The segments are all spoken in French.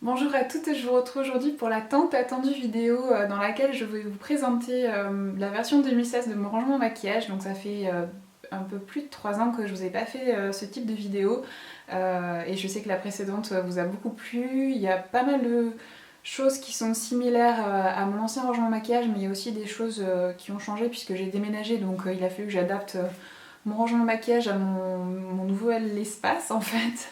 Bonjour à toutes, je vous retrouve aujourd'hui pour la tant attendue vidéo dans laquelle je vais vous présenter la version 2016 de mon rangement maquillage. Donc ça fait un peu plus de 3 ans que je vous ai pas fait ce type de vidéo et je sais que la précédente vous a beaucoup plu. Il y a pas mal de choses qui sont similaires à mon ancien rangement maquillage, mais il y a aussi des choses qui ont changé puisque j'ai déménagé, donc il a fallu que j'adapte mon rangement maquillage à mon nouvel espace en fait.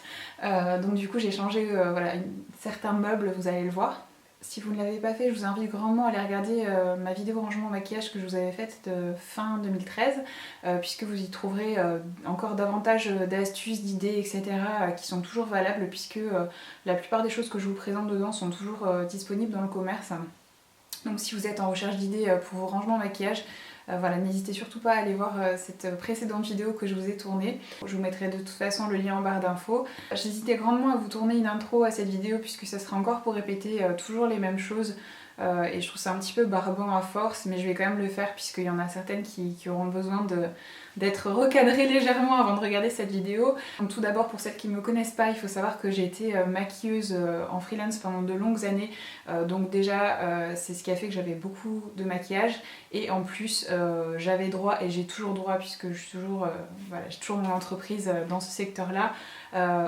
Donc du coup j'ai changé voilà, certains meubles, vous allez le voir. Si vous ne l'avez pas fait, je vous invite grandement à aller regarder ma vidéo rangement maquillage que je vous avais faite de fin 2013 puisque vous y trouverez encore davantage d'astuces, d'idées, etc. Qui sont toujours valables puisque la plupart des choses que je vous présente dedans sont toujours disponibles dans le commerce. Donc si vous êtes en recherche d'idées pour vos rangements maquillage, voilà, n'hésitez surtout pas à aller voir cette précédente vidéo que je vous ai tournée. Je vous mettrai de toute façon le lien en barre d'infos. J'hésitais grandement à vous tourner une intro à cette vidéo puisque ça sera encore pour répéter toujours les mêmes choses. Et je trouve ça un petit peu barbant à force, mais je vais quand même le faire puisqu'il y en a certaines qui auront besoin d'être recadrées légèrement avant de regarder cette vidéo. Donc tout d'abord, pour celles qui ne me connaissent pas, il faut savoir que j'ai été maquilleuse en freelance pendant de longues années. Donc déjà, c'est ce qui a fait que j'avais beaucoup de maquillage. Et en plus, j'avais droit, et j'ai toujours droit, puisque je suis toujours, voilà, j'ai toujours mon entreprise dans ce secteur-là,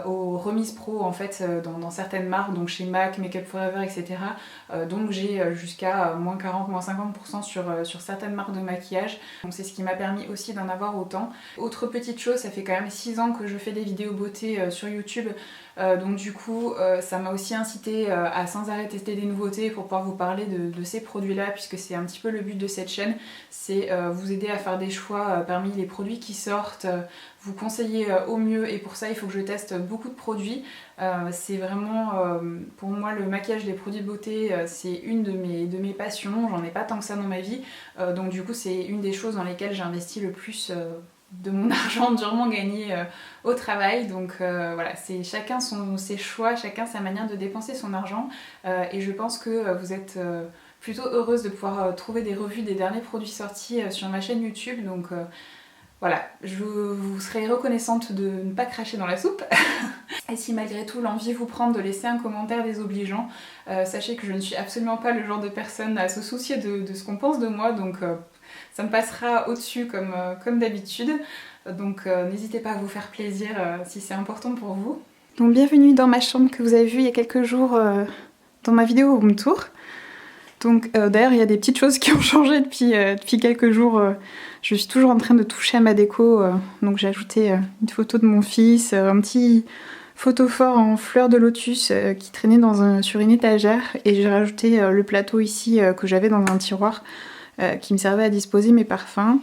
aux remises pro en fait dans certaines marques, donc chez MAC, Make Up Forever, etc. Donc j'ai jusqu'à moins 40, moins 50% sur certaines marques de maquillage. Donc c'est ce qui m'a permis aussi d'en avoir autant. Autre petite chose, ça fait quand même 6 ans que je fais des vidéos beauté sur YouTube. Donc du coup ça m'a aussi incité à sans arrêt tester des nouveautés pour pouvoir vous parler de ces produits là, puisque c'est un petit peu le but de cette chaîne, c'est vous aider à faire des choix parmi les produits qui sortent, vous conseiller au mieux, et pour ça il faut que je teste beaucoup de produits. C'est vraiment pour moi le maquillage, les produits de beauté, c'est une de mes passions, j'en ai pas tant que ça dans ma vie, donc du coup c'est une des choses dans lesquelles j'investis le plus de mon argent durement gagné au travail. Donc voilà, c'est chacun ses choix, chacun sa manière de dépenser son argent, et je pense que vous êtes plutôt heureuse de pouvoir trouver des revues des derniers produits sortis sur ma chaîne YouTube. Donc voilà, je vous serai reconnaissante de ne pas cracher dans la soupe. Et si malgré tout l'envie vous prend de laisser un commentaire désobligeant, sachez que je ne suis absolument pas le genre de personne à se soucier de ce qu'on pense de moi, donc ça me passera au-dessus comme d'habitude. Donc n'hésitez pas à vous faire plaisir si c'est important pour vous. Donc bienvenue dans ma chambre que vous avez vue il y a quelques jours dans ma vidéo room tour. Donc d'ailleurs il y a des petites choses qui ont changé depuis quelques jours. Je suis toujours en train de toucher à ma déco, donc j'ai ajouté une photo de mon fils, un petit photophore en fleurs de lotus qui traînait sur une étagère, et j'ai rajouté le plateau ici que j'avais dans un tiroir qui me servait à disposer mes parfums.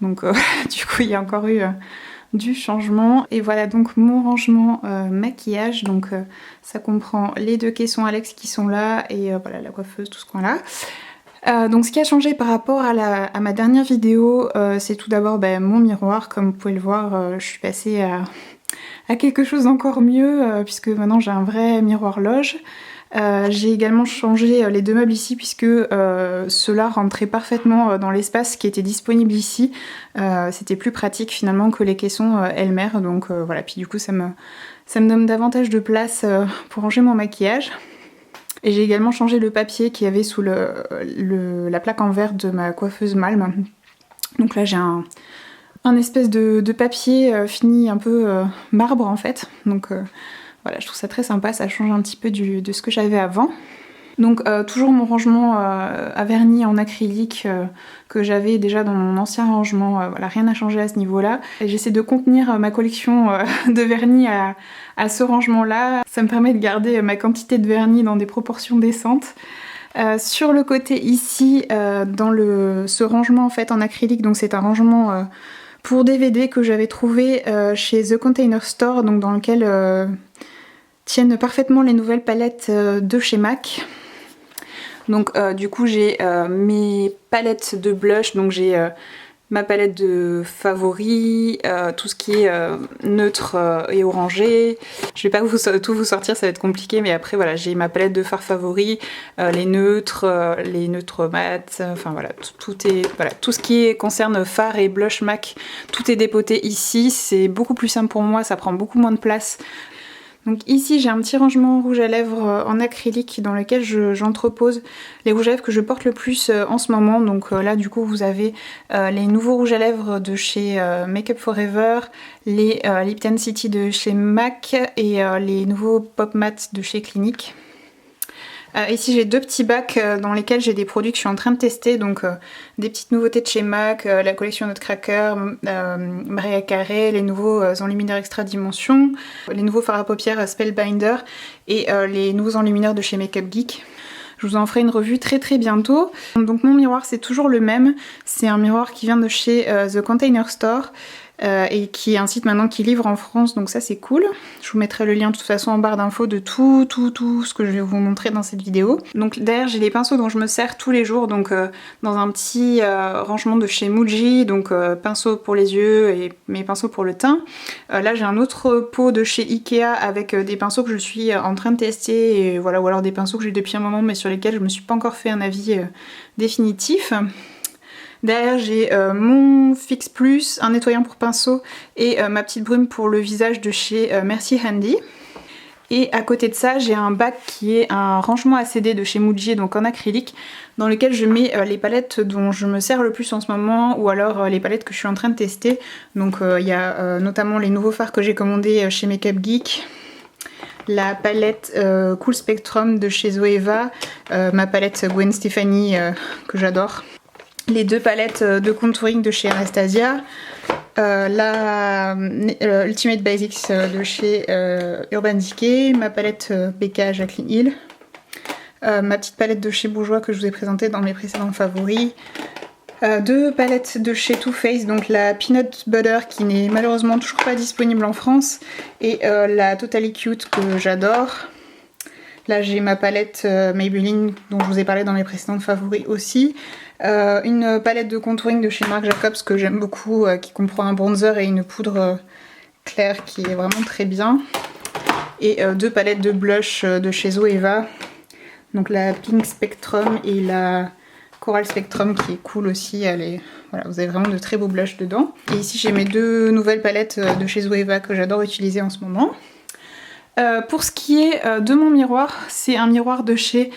Donc du coup il y a encore eu du changement. Et voilà donc mon rangement maquillage. Donc ça comprend les 2 caissons Alex qui sont là, et voilà la coiffeuse, tout ce coin là. Donc ce qui a changé par rapport à ma dernière vidéo, c'est tout d'abord mon miroir. Comme vous pouvez le voir, je suis passée à quelque chose d'encore mieux, puisque maintenant j'ai un vrai miroir loge. J'ai également changé les 2 meubles ici, puisque ceux-là rentraient parfaitement dans l'espace qui était disponible ici. C'était plus pratique finalement que les caissons Elmer, donc voilà. Puis du coup ça me donne davantage de place pour ranger mon maquillage. Et j'ai également changé le papier qu'il y avait sous la plaque en verre de ma coiffeuse Malm. Donc là j'ai un espèce de papier fini un peu marbre en fait. Donc voilà, je trouve ça très sympa, ça change un petit peu de ce que j'avais avant. Donc toujours mon rangement à vernis en acrylique que j'avais déjà dans mon ancien rangement, voilà, rien n'a changé à ce niveau-là. J'essaie de contenir ma collection de vernis à ce rangement-là. Ça me permet de garder ma quantité de vernis dans des proportions décentes. Sur le côté ici, dans ce rangement en fait en acrylique, donc c'est un rangement pour DVD que j'avais trouvé chez The Container Store, donc dans lequel tiennent parfaitement les nouvelles palettes de chez MAC. Donc du coup j'ai mes palettes de blush, donc j'ai ma palette de favoris, tout ce qui est neutre et orangé. Je vais pas tout vous sortir, ça va être compliqué, mais après voilà, j'ai ma palette de fards favoris, les neutres mat, enfin voilà, tout ce qui concerne fard et blush MAC, tout est dépoté ici. C'est beaucoup plus simple pour moi, ça prend beaucoup moins de place. Donc ici j'ai un petit rangement rouge à lèvres en acrylique dans lequel j'entrepose les rouges à lèvres que je porte le plus en ce moment. Donc là du coup vous avez les nouveaux rouges à lèvres de chez Make Up For Ever, les Lipton City de chez MAC et les nouveaux Pop Matte de chez Clinique. Ici j'ai deux petits bacs dans lesquels j'ai des produits que je suis en train de tester, donc des petites nouveautés de chez MAC, la collection Nutcracker, Maria Carré, les nouveaux enlumineurs extra dimension, les nouveaux fards à paupières Spellbinder et les nouveaux enlumineurs de chez Makeup Geek. Je vous en ferai une revue très bientôt. Donc mon miroir c'est toujours le même, c'est un miroir qui vient de chez The Container Store. Et qui est un site maintenant qui livre en France, donc ça c'est cool. Je vous mettrai le lien de toute façon en barre d'infos de tout ce que je vais vous montrer dans cette vidéo. Donc derrière j'ai les pinceaux dont je me sers tous les jours, donc dans un petit rangement de chez Muji, donc pinceaux pour les yeux et mes pinceaux pour le teint. Là j'ai un autre pot de chez Ikea avec des pinceaux que je suis en train de tester, et voilà, ou alors des pinceaux que j'ai depuis un moment mais sur lesquels je me suis pas encore fait un avis définitif. Derrière j'ai mon Fix Plus, un nettoyant pour pinceau et ma petite brume pour le visage de chez Merci Handy. Et à côté de ça j'ai un bac qui est un rangement ACD de chez Muji, donc en acrylique, dans lequel je mets les palettes dont je me sers le plus en ce moment, ou alors les palettes que je suis en train de tester. Donc il y a notamment les nouveaux fards que j'ai commandés chez Makeup Geek, la palette Cool Spectrum de chez Zoeva, ma palette Gwen Stefani que j'adore, les deux palettes de contouring de chez Anastasia, la Ultimate Basics de chez Urban Decay, ma palette BK Jacqueline Hill, ma petite palette de chez Bourjois que je vous ai présentée dans mes précédents favoris, deux palettes de chez Too Faced, donc la Peanut Butter qui n'est malheureusement toujours pas disponible en France, et la Totally Cute que j'adore. Là j'ai ma palette Maybelline dont je vous ai parlé dans mes précédents favoris aussi. Une palette de contouring de chez Marc Jacobs que j'aime beaucoup, qui comprend un bronzer et une poudre claire qui est vraiment très bien. Et deux palettes de blush de chez Zoeva, donc la Pink Spectrum et la Coral Spectrum qui est cool aussi. Voilà, vous avez vraiment de très beaux blushs dedans. Et ici j'ai mes deux nouvelles palettes de chez Zoeva que j'adore utiliser en ce moment. Pour ce qui est de mon miroir, c'est un miroir de chez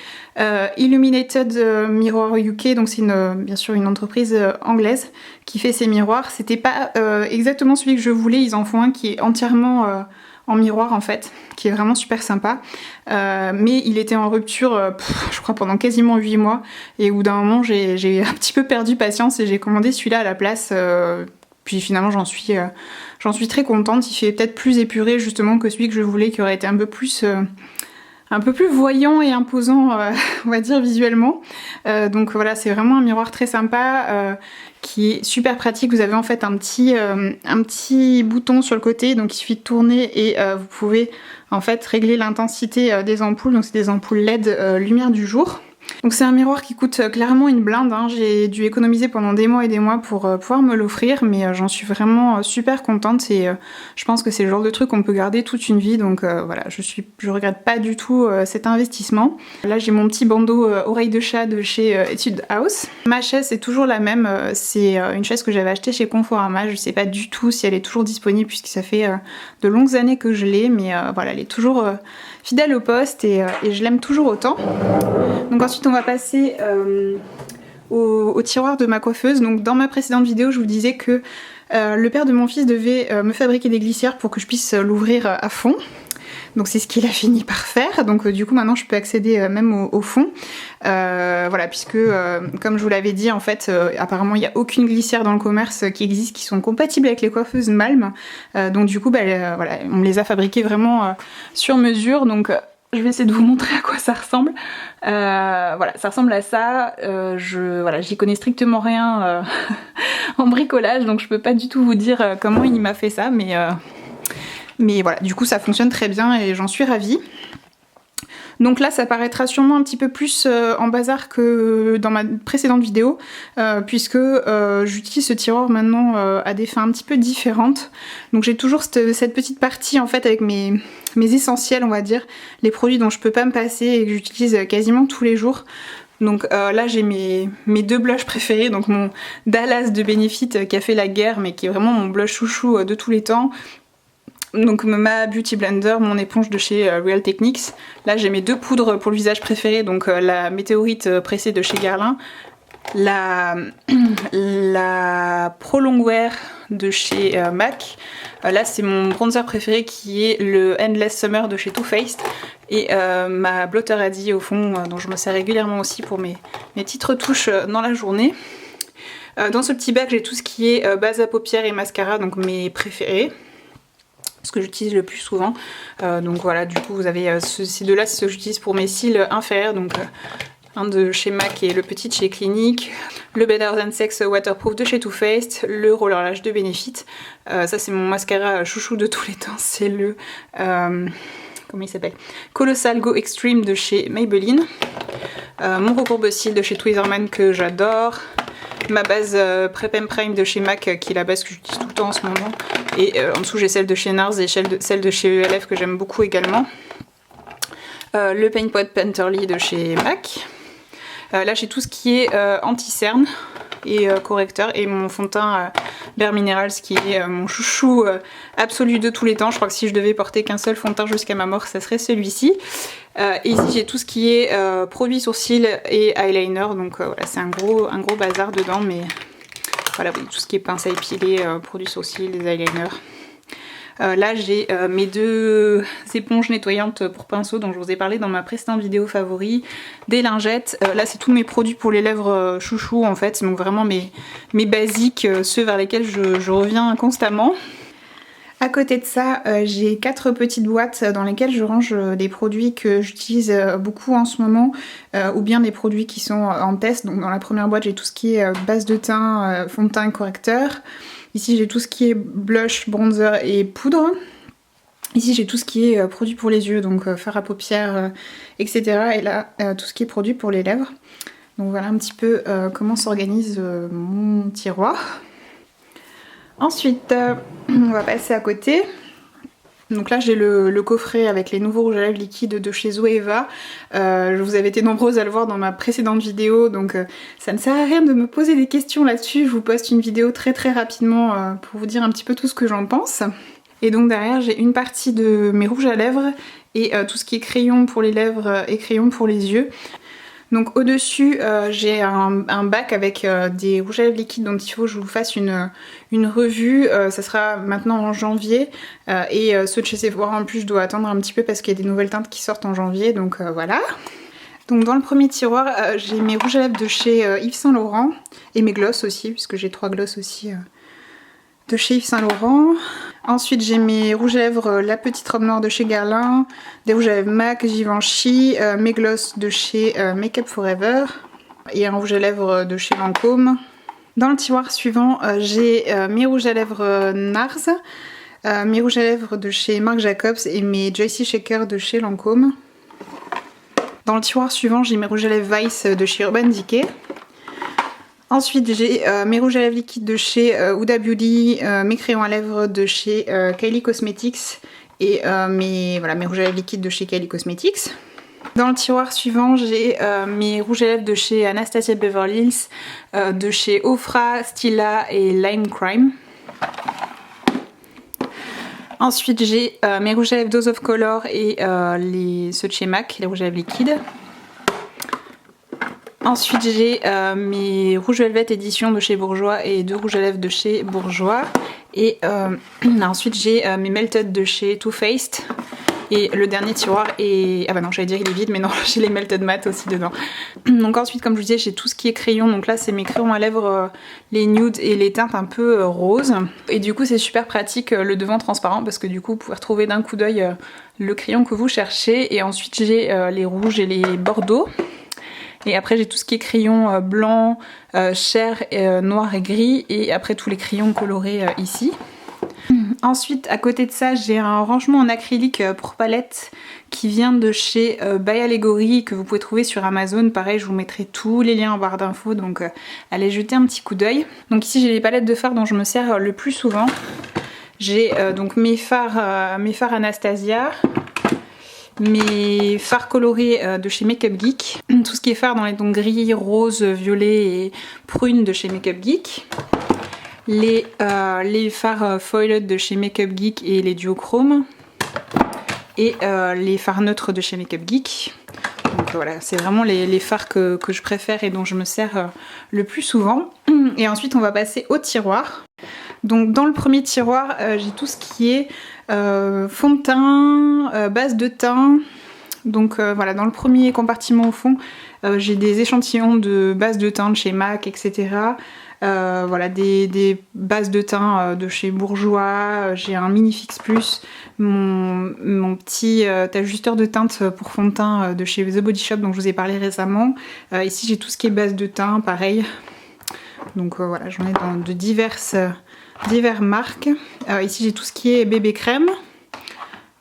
Illuminated Mirror UK, donc c'est bien sûr une entreprise anglaise qui fait ces miroirs. C'était pas exactement celui que je voulais, ils en font un qui est entièrement en miroir en fait, qui est vraiment super sympa, mais il était en rupture je crois pendant quasiment 8 mois, et au bout d'un moment j'ai un petit peu perdu patience et j'ai commandé celui-là à la place. Puis finalement j'en suis très contente. Il fait peut-être plus épuré justement que celui que je voulais, qui aurait été un peu plus voyant et imposant on va dire visuellement. Donc voilà, c'est vraiment un miroir très sympa qui est super pratique. Vous avez en fait un petit bouton sur le côté, donc il suffit de tourner et vous pouvez en fait régler l'intensité des ampoules. Donc c'est des ampoules LED lumière du jour. Donc c'est un miroir qui coûte clairement une blinde, hein. J'ai dû économiser pendant des mois et des mois pour pouvoir me l'offrir, mais j'en suis vraiment super contente, et je pense que c'est le genre de truc qu'on peut garder toute une vie, donc voilà, je regrette pas du tout cet investissement. Là j'ai mon petit bandeau oreille de chat de chez Etude House. Ma chaise c'est toujours la même, c'est une chaise que j'avais achetée chez Conforama, je sais pas du tout si elle est toujours disponible puisque ça fait de longues années que je l'ai, mais voilà, elle est toujours fidèle au poste, et je l'aime toujours autant. Donc ensuite on va passer au tiroir de ma coiffeuse. Donc dans ma précédente vidéo je vous disais que le père de mon fils devait me fabriquer des glissières pour que je puisse l'ouvrir à fond. Donc c'est ce qu'il a fini par faire, donc du coup maintenant je peux accéder même au fond. Voilà, puisque comme je vous l'avais dit, en fait apparemment il n'y a aucune glissière dans le commerce qui existe qui sont compatibles avec les coiffeuses Malm. Donc du coup voilà, on me les a fabriquées vraiment sur mesure. Donc je vais essayer de vous montrer à quoi ça ressemble. Voilà, ça ressemble à ça. Voilà, j'y connais strictement rien en bricolage, donc je peux pas du tout vous dire comment il m'a fait ça, mais voilà, du coup ça fonctionne très bien et j'en suis ravie. Donc là ça paraîtra sûrement un petit peu plus en bazar que dans ma précédente vidéo, puisque j'utilise ce tiroir maintenant à des fins un petit peu différentes. Donc j'ai toujours cette petite partie en fait avec mes essentiels, on va dire, les produits dont je peux pas me passer et que j'utilise quasiment tous les jours. Donc là j'ai mes deux blushs préférés, donc mon Dallas de Benefit qui a fait la guerre mais qui est vraiment mon blush chouchou de tous les temps. Donc ma Beauty Blender, mon éponge de chez Real Techniques. Là j'ai mes deux poudres pour le visage préférées, donc la météorite pressée de chez Guerlain, la Pro Longwear de chez MAC. Là c'est mon bronzer préféré qui est le Endless Summer de chez Too Faced. Et ma Blotter Addy au fond, dont je me sers régulièrement aussi pour mes petites retouches dans la journée. Dans ce petit bac j'ai tout ce qui est base à paupières et mascara, donc mes préférés. Ce que j'utilise le plus souvent. Donc voilà, du coup vous avez ces deux là, c'est ce que j'utilise pour mes cils inférieurs, donc un de chez MAC et le petit de chez Clinique, le Better Than Sex Waterproof de chez Too Faced, le Roller Lash de Benefit. Ça c'est mon mascara chouchou de tous les temps, c'est le comment il s'appelle, Colossal Go Extreme de chez Maybelline, mon recourbe-cils de chez Tweezerman que j'adore, ma base Prep and Prime de chez MAC qui est la base que j'utilise tout le temps en ce moment, et en dessous j'ai celle de chez NARS et celle de chez ELF que j'aime beaucoup également, le Paint Pot Painterly de chez MAC. Là j'ai tout ce qui est anti-cerne et correcteur, et mon fond de teint Bare Minerals qui est mon chouchou absolu de tous les temps. Je crois que si je devais porter qu'un seul fond de teint jusqu'à ma mort, ça serait celui-ci. Et ici j'ai tout ce qui est produits sourcils et eyeliner, donc voilà, c'est un gros bazar dedans, mais voilà, tout ce qui est pince à épiler, produits sourcils, des eyeliners. Là j'ai mes deux éponges nettoyantes pour pinceau dont je vous ai parlé dans ma précédente vidéo favori, des lingettes. Là c'est tous mes produits pour les lèvres chouchou en fait, donc vraiment mes basiques, ceux vers lesquels je reviens constamment. À côté de ça, j'ai 4 petites boîtes dans lesquelles je range des produits que j'utilise beaucoup en ce moment, ou bien des produits qui sont en test. Donc dans la première boîte j'ai tout ce qui est base de teint, fond de teint et correcteur. Ici j'ai tout ce qui est blush, bronzer et poudre. Ici j'ai tout ce qui est produit pour les yeux, donc fard à paupières, etc. Et là tout ce qui est produit pour les lèvres. Donc voilà un petit peu comment s'organise mon tiroir. Ensuite on va passer à côté. Donc là j'ai le coffret avec les nouveaux rouges à lèvres liquides de chez Zoeva. Je vous avais été nombreuses à le voir dans ma précédente vidéo, donc ça ne sert à rien de me poser des questions là-dessus. Je vous poste une vidéo très rapidement pour vous dire un petit peu tout ce que j'en pense. Et donc derrière j'ai une partie de mes rouges à lèvres et tout ce qui est crayon pour les lèvres et crayon pour les yeux. Donc au dessus j'ai un bac avec des rouges à lèvres liquides dont il faut que je vous fasse une revue, ça sera maintenant en janvier, et ceux de chez Sephora en plus je dois attendre un petit peu parce qu'il y a des nouvelles teintes qui sortent en janvier, donc voilà. Donc dans le premier tiroir j'ai mes rouges à lèvres de chez Yves Saint Laurent et mes glosses aussi, puisque j'ai 3 glosses aussi de chez Yves Saint Laurent. Ensuite j'ai mes rouges à lèvres La Petite Robe Noire de chez Guerlain, des rouges à lèvres MAC, Givenchy, mes glosses de chez Make Up Forever et un rouge à lèvres de chez Lancôme. Dans le tiroir suivant j'ai mes rouges à lèvres NARS, mes rouges à lèvres de chez Marc Jacobs et mes Joycey Shaker de chez Lancôme. Dans le tiroir suivant j'ai mes rouges à lèvres Vice de chez Urban Decay. Ensuite j'ai mes rouges à lèvres liquides de chez Huda Beauty, mes crayons à lèvres de chez Kylie Cosmetics et mes rouges à lèvres liquides de chez Kylie Cosmetics. Dans le tiroir suivant j'ai mes rouges à lèvres de chez Anastasia Beverly Hills, de chez Ofra, Stila et Lime Crime. Ensuite j'ai mes rouges à lèvres Dose of Color et ceux de chez MAC, les rouges à lèvres liquides. Ensuite j'ai mes rouges Velvet édition de chez Bourjois et 2 rouges à lèvres de chez Bourjois. Et ensuite j'ai mes Melted de chez Too Faced. Et le dernier tiroir est... Ah bah non, j'allais dire il est vide, mais non, j'ai les Melted Matte aussi dedans. Donc ensuite, comme je vous disais, j'ai tout ce qui est crayon. Donc là, c'est mes crayons à lèvres, les nudes et les teintes un peu roses. Et du coup, c'est super pratique le devant transparent parce que du coup, vous pouvez retrouver d'un coup d'œil le crayon que vous cherchez. Et ensuite, j'ai les rouges et les bordeaux. Et après j'ai tout ce qui est crayon blanc, chair, noir et gris. Et après tous les crayons colorés ici. Ensuite à côté de ça j'ai un rangement en acrylique pour palette qui vient de chez By Allegory, que vous pouvez trouver sur Amazon. Pareil, je vous mettrai tous les liens en barre d'infos, donc allez jeter un petit coup d'œil. Donc ici j'ai les palettes de fards dont je me sers le plus souvent. J'ai donc mes fards Anastasia, mes fards colorés de chez Makeup Geek, tout ce qui est fard dans les tons gris, rose, violet et prune de chez Makeup Geek, les fards foiled de chez Makeup Geek et les duochrome. Et les fards neutres de chez Makeup Geek. Donc voilà, c'est vraiment les fards que je préfère et dont je me sers le plus souvent. Et ensuite on va passer au tiroir. Donc dans le premier tiroir, j'ai tout ce qui est fond de teint, base de teint. Donc voilà, dans le premier compartiment au fond, j'ai des échantillons de base de teint de chez MAC, etc. Voilà, des bases de teint de chez Bourjois, j'ai un Mini Fix Plus, mon petit ajusteur de teinte pour fond de teint de chez The Body Shop dont je vous ai parlé récemment. Ici j'ai tout ce qui est base de teint, pareil. Donc voilà, j'en ai de diverses marques. Ici j'ai tout ce qui est bébé crème.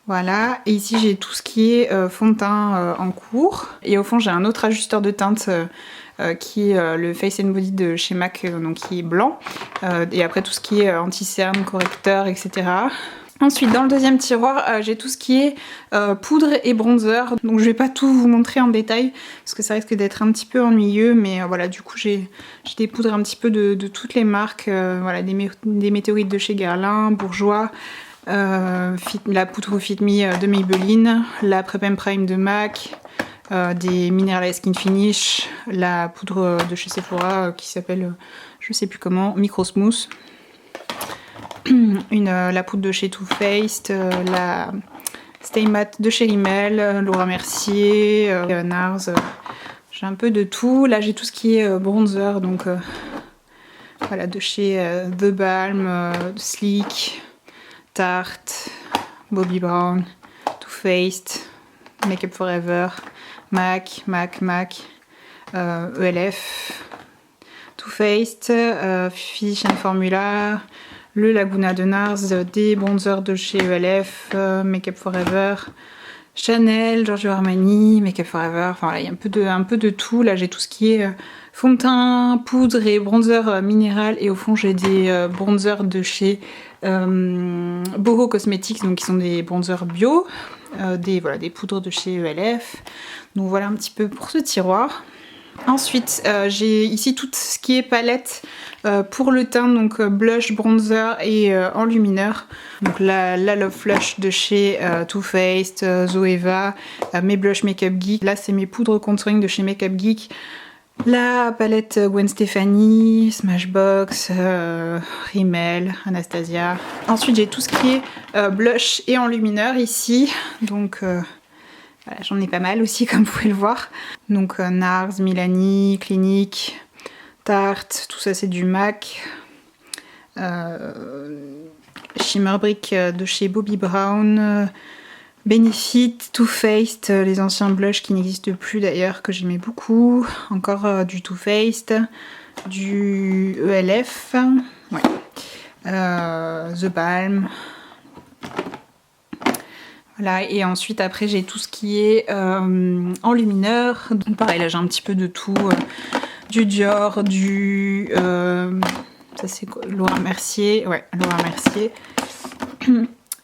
Voilà, et ici j'ai tout ce qui est fond de teint en cours. Et au fond j'ai un autre ajusteur de teinte qui est le Face and Body de chez MAC, donc qui est blanc. Et après tout ce qui est anti-cerne, correcteur, etc. Ensuite dans le deuxième tiroir j'ai tout ce qui est poudre et bronzer. Donc je vais pas tout vous montrer en détail parce que ça risque d'être un petit peu ennuyeux. Mais voilà, du coup j'ai des poudres un petit peu de toutes les marques. Voilà, des météorites de chez Guerlain, Bourjois. La poudre Fit Me de Maybelline, la Prep and Prime de MAC, des Mineral Skin Finish, la poudre de chez Sephora qui s'appelle, je sais plus comment, Micro Smooth, la poudre de chez Too Faced, la Stay Matte de chez Rimmel, Laura Mercier, NARS, j'ai un peu de tout. Là j'ai tout ce qui est bronzer, donc voilà, de chez The Balm, Sleek, Tarte, Bobbi Brown, Too Faced, Make Up For Ever, MAC, ELF, Too Faced, Fish and Formula, le Laguna de NARS, des bronzers de chez ELF, Make Up For Ever, Chanel, Giorgio Armani, Make Up For Ever, enfin voilà, il y a un peu de tout. Là j'ai tout ce qui est fond de teint, poudre et bronzer minéral, et au fond j'ai des bronzers de chez Boho Cosmetics, donc qui sont des bronzers bio, des poudres de chez ELF. Donc voilà un petit peu pour ce tiroir. Ensuite j'ai ici tout ce qui est palette pour le teint, donc blush, bronzer et enlumineur. Donc la Love Flush de chez Too Faced, Zoeva, mes blushs Makeup Geek. Là c'est mes poudres contouring de chez Makeup Geek. La palette Gwen Stefani, Smashbox, Rimmel, Anastasia. Ensuite j'ai tout ce qui est blush et enlumineur ici. Donc voilà, j'en ai pas mal aussi comme vous pouvez le voir. Donc NARS, Milani, Clinique, Tarte, tout ça c'est du MAC. Shimmer Brick de chez Bobbi Brown. Benefit, Too Faced, les anciens blushs qui n'existent plus d'ailleurs, que j'aimais beaucoup. Encore du Too Faced, du ELF, ouais. The Balm. Voilà, et ensuite après j'ai tout ce qui est enlumineur. Donc pareil, là j'ai un petit peu de tout. Du Dior, ça c'est quoi, Laura Mercier, ouais, Laura Mercier.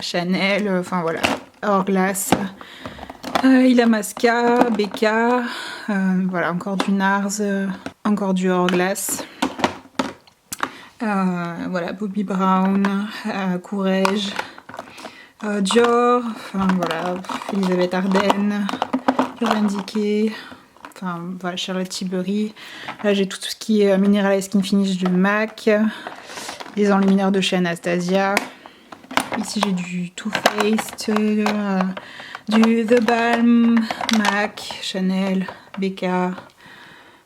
Chanel, enfin voilà. Hourglass, Illamasqua, Becca, voilà, encore du NARS, encore du Hourglass, voilà, Bobbi Brown, Courrèges, Dior, enfin voilà, Elisabeth Arden, Urban Decay, enfin voilà, Charlotte Tilbury. Là j'ai tout ce qui est Mineral Skin Finish de MAC, les enlumineurs de chez Anastasia. Ici j'ai du Too Faced, du The Balm, MAC, Chanel, Becca.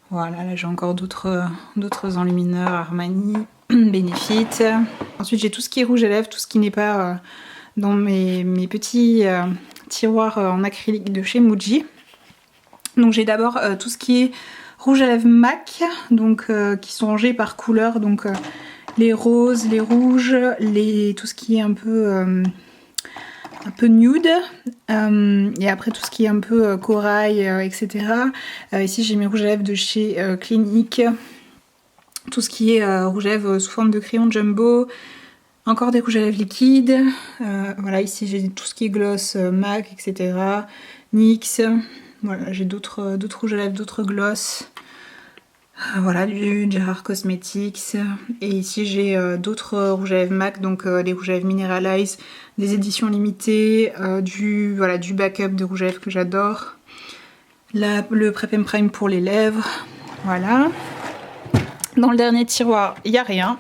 Voilà, là j'ai encore d'autres enlumineurs, Armani, Benefit. Ensuite j'ai tout ce qui est rouge à lèvres, tout ce qui n'est pas dans mes petits tiroirs en acrylique de chez Muji. Donc j'ai d'abord tout ce qui est rouge à lèvres MAC, donc qui sont rangés par couleur, donc les roses, les rouges, tout ce qui est un peu nude, et après tout ce qui est un peu corail, etc. Ici j'ai mes rouges à lèvres de chez Clinique, tout ce qui est rouge à lèvres sous forme de crayon jumbo, encore des rouges à lèvres liquides, voilà, ici j'ai tout ce qui est gloss MAC, etc. NYX, voilà, j'ai d'autres rouges à lèvres, d'autres gloss. Voilà, du Gerard Cosmetics. Et ici j'ai d'autres rouges à lèvres MAC, donc les rouges à lèvres Mineralize, des éditions limitées, voilà, du backup de rouge à lèvres que j'adore. Le Prep and Prime pour les lèvres, voilà. Dans le dernier tiroir, il n'y a rien.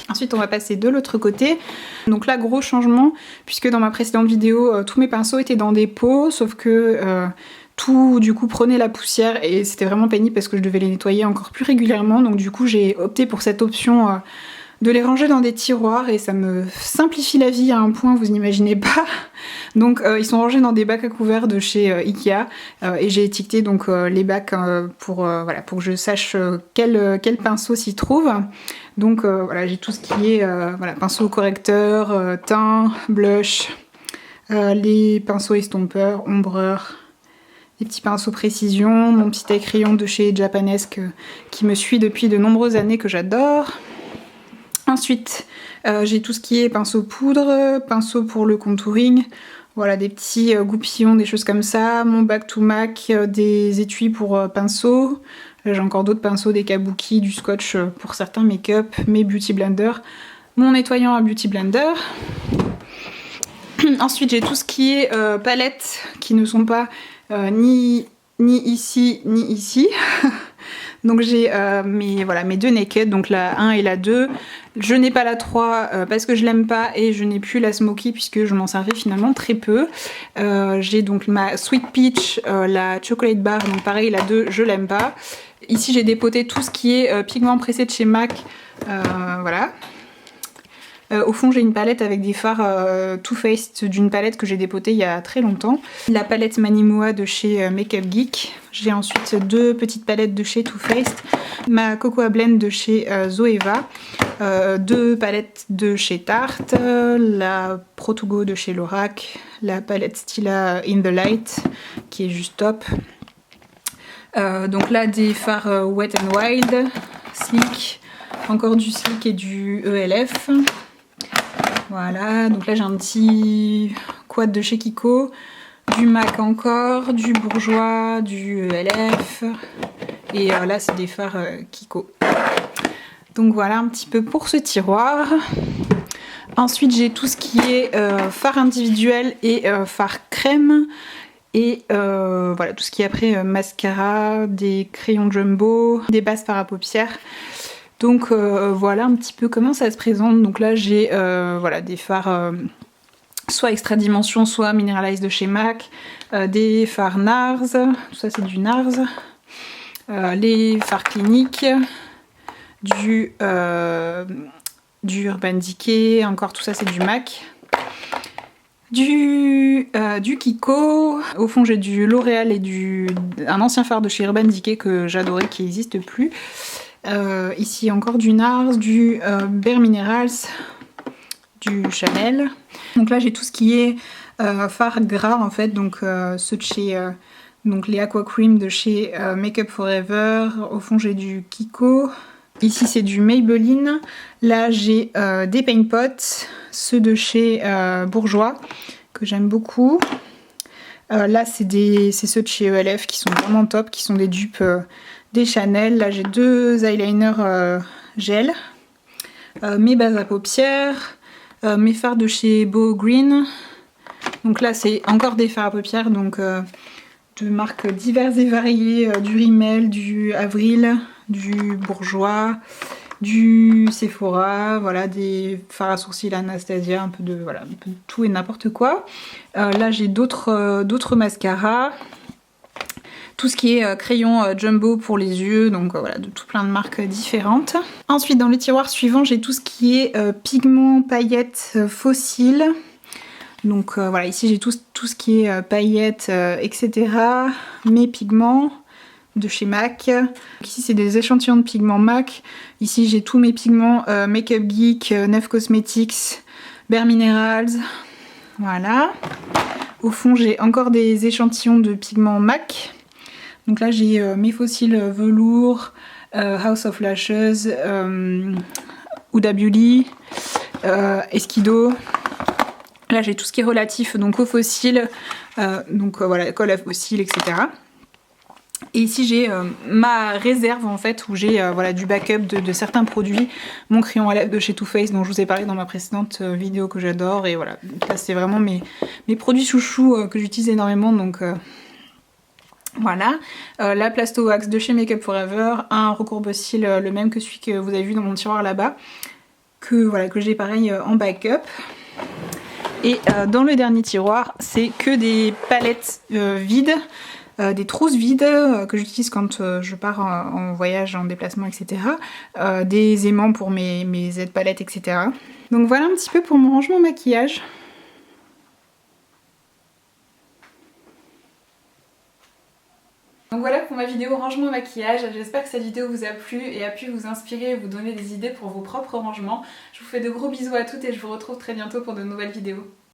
Ensuite, on va passer de l'autre côté. Donc là, gros changement, puisque dans ma précédente vidéo, tous mes pinceaux étaient dans des pots, sauf que tout, du coup, prenait la poussière et c'était vraiment pénible parce que je devais les nettoyer encore plus régulièrement. Donc du coup, j'ai opté pour cette option de les ranger dans des tiroirs et ça me simplifie la vie à un point, vous n'imaginez pas. Donc ils sont rangés dans des bacs à couverts de chez Ikea et j'ai étiqueté donc les bacs pour que je sache quel pinceau s'y trouve. Donc voilà, j'ai tout ce qui est voilà, pinceau correcteur, teint, blush, les pinceaux estompeurs, ombreurs, les petits pinceaux précision, mon petit taille-crayon de chez Japanesque qui me suit depuis de nombreuses années que j'adore. Ensuite, j'ai tout ce qui est pinceau poudre, pinceau pour le contouring, voilà, des petits goupillons, des choses comme ça, mon back to MAC, des étuis pour pinceau. Là, j'ai encore d'autres pinceaux, des kabuki, du scotch pour certains make-up, mes beauty blenders, mon nettoyant à beauty blender. Ensuite, j'ai tout ce qui est palettes qui ne sont pas ni ici ni ici. Donc j'ai mes deux naked, donc la 1 et la 2. Je n'ai pas la 3 parce que je l'aime pas et je n'ai plus la smoky puisque je m'en servais finalement très peu. J'ai donc ma Sweet Peach, la Chocolate Bar, donc pareil la 2 je l'aime pas. Ici j'ai dépoté tout ce qui est pigment pressé de chez MAC, voilà. Au fond j'ai une palette avec des fards Too Faced d'une palette que j'ai dépotée il y a très longtemps. La palette Manimoa de chez Makeup Geek. J'ai ensuite deux petites palettes de chez Too Faced. Ma Cocoa Blend de chez Zoeva. Deux palettes de chez Tarte. La Pro To Go de chez Lorac. La palette Stila In The Light qui est juste top. Donc là des fards Wet n Wild, Sleek. Encore du Sleek et du ELF. Voilà, donc là j'ai un petit quad de chez Kiko, du MAC encore, du Bourjois, du ELF, et là c'est des fards Kiko. Donc voilà un petit peu pour ce tiroir. Ensuite j'ai tout ce qui est fard individuel et fard crème, et voilà tout ce qui est après mascara, des crayons jumbo, des bases fards à paupières. Donc voilà un petit peu comment ça se présente. Donc là j'ai voilà, des fards soit extra dimension, soit Mineralize de chez MAC, des fards NARS, tout ça c'est du NARS, les fards cliniques, du Urban Decay, encore tout ça c'est du MAC. Du Kiko, au fond j'ai du L'Oréal et un ancien fard de chez Urban Decay que j'adorais qui n'existe plus. Ici encore du NARS, du Bare Minerals, du Chanel. Donc là j'ai tout ce qui est fard gras en fait, donc ceux de chez donc les Aqua Cream de chez Makeup Forever. Au fond j'ai du Kiko. Ici c'est du Maybelline. Là j'ai des Paint Pots, ceux de chez Bourjois que j'aime beaucoup. Là c'est ceux de chez ELF qui sont vraiment top, qui sont des dupes des Chanel. Là j'ai deux eyeliners gel, mes bases à paupières, mes fards de chez Beau Green. Donc là c'est encore des fards à paupières, donc de marques diverses et variées, du Rimmel, du Avril, du Bourjois, du Sephora, voilà, des fards à sourcils Anastasia, un peu de tout et n'importe quoi. Là j'ai d'autres mascaras. Tout ce qui est crayon jumbo pour les yeux, donc voilà, de tout plein de marques différentes. Ensuite, dans le tiroir suivant, j'ai tout ce qui est pigments, paillettes, fossiles. Donc voilà, ici j'ai tout ce qui est paillettes, etc. Mes pigments de chez MAC. Ici c'est des échantillons de pigments MAC. Ici j'ai tous mes pigments Makeup Geek, Neuf Cosmetics, Bare Minerals. Voilà. Au fond j'ai encore des échantillons de pigments MAC. Donc là j'ai mes fossiles velours, House of Lashes, Huda Beauty, Esquido. Là j'ai tout ce qui est relatif donc aux fossiles, voilà, colle à fossiles, etc. Et ici j'ai ma réserve en fait où j'ai voilà, du backup de certains produits. Mon crayon à lèvres de chez Too Faced dont je vous ai parlé dans ma précédente vidéo que j'adore. Et voilà, là c'est vraiment mes produits chouchous que j'utilise énormément, donc voilà. La Plasto Wax de chez Makeup Forever, un recourbe-cils le même que celui que vous avez vu dans mon tiroir là-bas, que j'ai pareil en backup. Et dans le dernier tiroir, c'est que des palettes vides, des trousses vides que j'utilise quand je pars en voyage, en déplacement, etc. Des aimants pour mes aides-palettes, etc. Donc voilà un petit peu pour mon rangement maquillage. Donc voilà pour ma vidéo rangement maquillage, j'espère que cette vidéo vous a plu et a pu vous inspirer et vous donner des idées pour vos propres rangements. Je vous fais de gros bisous à toutes et je vous retrouve très bientôt pour de nouvelles vidéos.